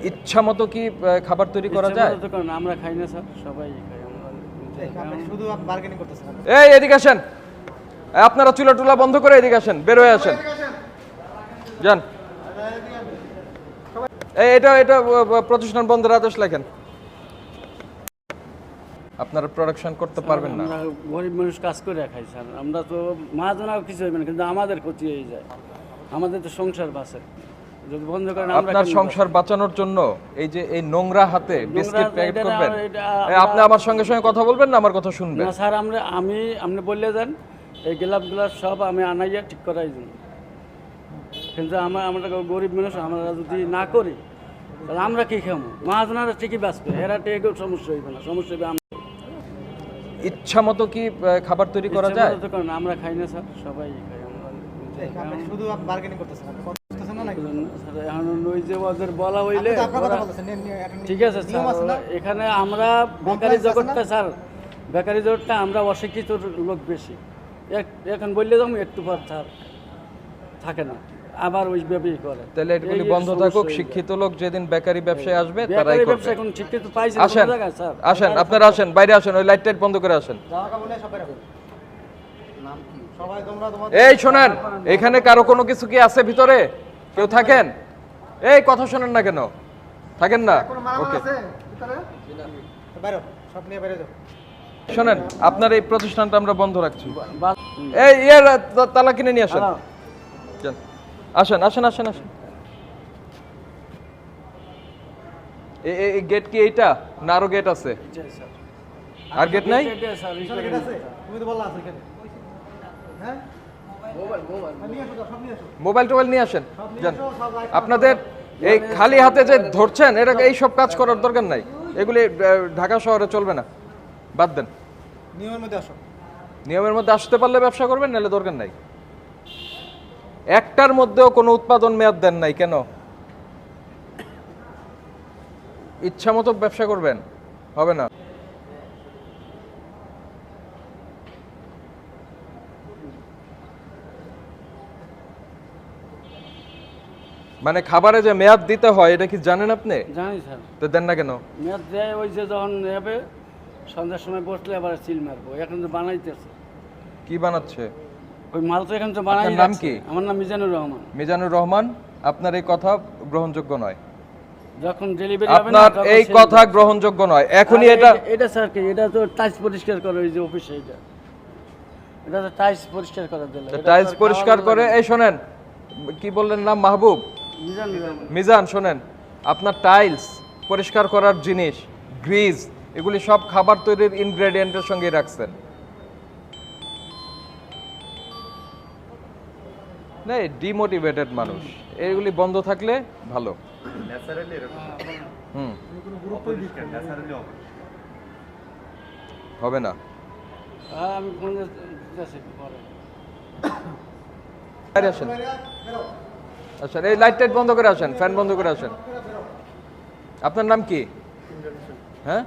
ইচ্ছা মতো কি খাবার তৈরি করা যায়? আমরা খাই না স্যার, সবাই খাই। আমরা শুধু বার্গেনিং করতেছেন। এই এদিকে আসেন, আপনারা চুলা টুলা বন্ধ করে এদিকে আসেন, বের হয়ে আসেন, যান। এটা এটা প্রতিষ্ঠান বন্ধের আদেশ লেখেন। আপনারা প্রোডাকশন করতে পারবেন না। আমরা গরিব মানুষ কাজ করে খাই স্যার, আমরা তো মহাজনাও কিছু হইবে না, কিন্তু আমাদের ক্ষতি হয়ে যায়, আমাদের তো সংসার বাঁচে। যদি বন্ধ করেন আপনার সংসার বাঁচানোর জন্য এই যে এই নোংরা হাতে বিস্কিট প্যাকেট করবেন, আপনি আমার সঙ্গে সঙ্গে কথা বলবেন না আমার কথা শুনবেন? না স্যার, আপনি বললে যান, এই গ্লাস সব আমি আনাইয়া ঠিক করাই দিন, কিন্তু আমরা গরিব মানুষ, আমরা যদি না করি তাহলে আমরা কি খাবো? মহাজনারা ঠিকই বাঁচবে, এরা টেকেও সমস্যা হইবে না, সমস্যা হইবে আমরা। ইচ্ছা মতো কি খাবার তৈরি করা যায়? আমরা খাই না স্যার, সবাই খাই। আমরা শুধু বার্গেনিং করতেছেন না নাকি? এখন ওই যে ওদের বলা হইলে ঠিক আছে স্যার, এখানে আমরা বেকারি জগৎটা স্যার, বেকারি জগৎটা আমরা অশিক্ষিত লোক বেশি, এখন বললে যাবো একটু পর স্যার থাকে না, আবার ওই ব্যবসায়ী করে। তাহলে এগুলি বন্ধ থাকুক, শিক্ষিত লোক যেদিন বেকারি ব্যবসায় আসবে তারাই করবে। ব্যবসা এখন শিক্ষিত পাইছে আসেন স্যার, আসেন, আপনারা আসেন, বাইরে আসেন, ওই লাইট টাইট বন্ধ করে আসেন। এই শোনেন, এখানে কারো কোনো কিছু কি আছে ভিতরে? কেউ থাকেন? এই কথা শোনেন না কেন? থাকেন না? ওকে শোনেন, আপনার এই প্রতিষ্ঠানটা আমরা বন্ধ রাখছি। এই তালা কিনে নিয়ে আসেন, আসেন আসেন আসেন আসেন। এই গেট কি এইটা না আরো গেট আছে? আর গেট নাই? তুমি তো বললা আছে এখানে। হ্যাঁ, মোবাইল টোবাইল নিয়ে আসেন, যান। আপনাদের এই খালি হাতে যে ধরছেন, এটা এইসব কাজ করার দরকার নাই, এগুলি ঢাকা শহরে চলবে না, বাদ দেন। নিয়মের মধ্যে আসো। নিয়মের মধ্যে আসতে পারলে ব্যবসা করবেন, নাহলে দরকার নাই। একটার মধ্যেও কোনো উৎপাদন মেয়াদ দেন নাই কেন? ইচ্ছা মতো ব্যবসা করবেন, হবে না। মানে খাবারে যে মেয়াদ দিতে হয় এটা কি জানেন আপনি? জানি স্যার। তো দেন না কেন? মেয়াদ দেয় ওই যে যখন নেবে সন্ধ্যার সময় বসলে আবার সিল মারবো, এখন তো বানাইতেছে। কি বানাচ্ছে? ওই মাল তো এখন তো বানাই। আপনার নাম কি? আমার নাম মিজানুর রহমান। মিজানুর রহমান, আপনার এই কথা গ্রহণযোগ্য নয়। যখন ডেলিভারি হবে না, আপনার এই কথা গ্রহণযোগ্য নয় এখনই। এটা স্যার কি, এটা তো টাইলস পরিষ্কার করে ওই যে অফিসে, এটা তো টাইলস পরিষ্কার করার জন্য। টাইলস পরিষ্কার করে। এই শোনেন, কি বললেন নাম? মাহবুব মিজান। শোনেন, আপনার টাইলস পরিষ্কার করার জিনিস, গ্রিজ, এগুলি সব খাবার তৈরির ইনগ্রেডিয়েন্টের সঙ্গে রাখছেন। না, ডিমোটিভেটেড মানুষ, এগুলি বন্ধ থাকলে ভালো। হবে না। আমি ফোন দিতেছি পরে। আসেন আসেন, এই লাইট টাইট বন্ধ করে আসেন, ফ্যান বন্ধ করে আসেন। আপনার নাম কি? হ্যাঁ,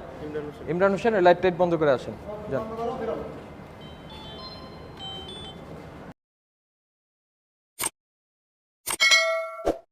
ইমরান হোসেন। লাইট টাইট বন্ধ করে আসেন, যান।